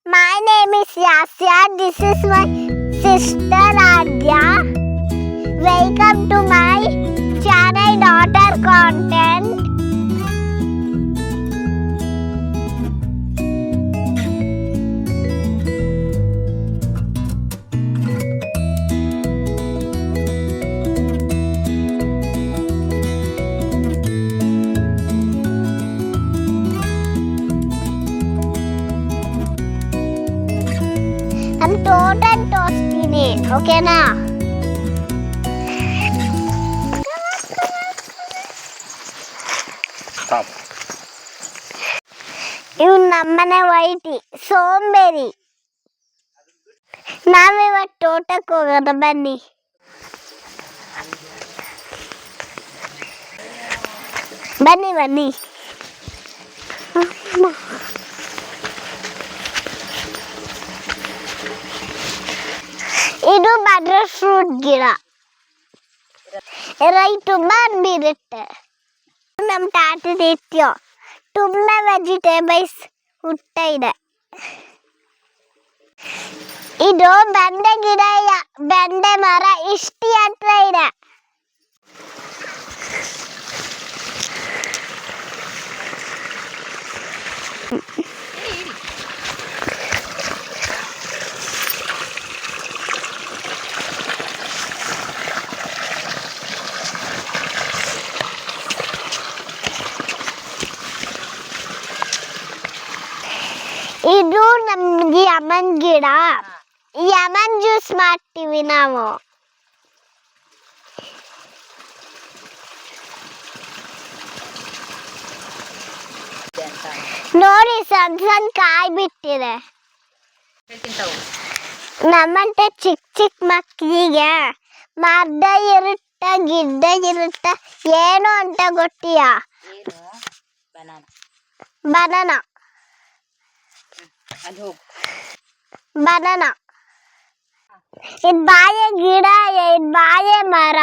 My name is Yasya. This is my sister Adya. Welcome to my channel Daughter Content. I'm total toasty. Okay na? Stop. ಇವು ನಮ್ಮನೆ ವೈಟಿ ಸೋಂಬೇರಿ. ನಾವಿವತ್ತು ತೋಟಕ್ಕೆ ಹೋಗೋಣ ಬನ್ನಿ. ಬನ್ನಿ ಬನ್ನಿ. ಇದು ಬಟರ್ ಫ್ರೂಟ್ ಗಿಡ. ತುಂಬ ಬಿರುತ್ತೆ. ನಮ್ಮ ತಾತದ ಇತ್ತು ತುಂಬ ವೆಜಿಟೇಬಲ್ಸ್ ಹುಟ್ಟ ಇದೆ. ಇದು ಬೆಂಡೆ ಗಿಡ, ಬೆಂಡೆ ಮರ ಇಷ್ಟು ಹತ್ರ ಇದೆ. ಇದು ನಮ್ಗೆ ಯಮನ್ ಗಿಡ. ಯಮನ್ ಜ್ಯೂಸ್ ಮಾಡ್ತೀವಿ ನಾವು. ನೋಡಿ ಸಣ್ಣ ಸಣ್ಣ ಕಾಯಿ ಬಿಟ್ಟಿದೆ. ನಮ್ಮಂತೆ ಚಿಕ್ಕ ಚಿಕ್ಕ ಮಕ್ಕಳಿಗೆ ಮರದ ಇರುತ್ತ ಗಿಡ್ಡ ಇರುತ್ತ ಏನು ಅಂತ ಗೊತ್ತೀಯಾ? ಬನಾನಾ. ಬನಾನಾ. ಇದು ಬಾಳೆ ಗಿಡ, ಇದು ಬಾಳೆ ಮರ.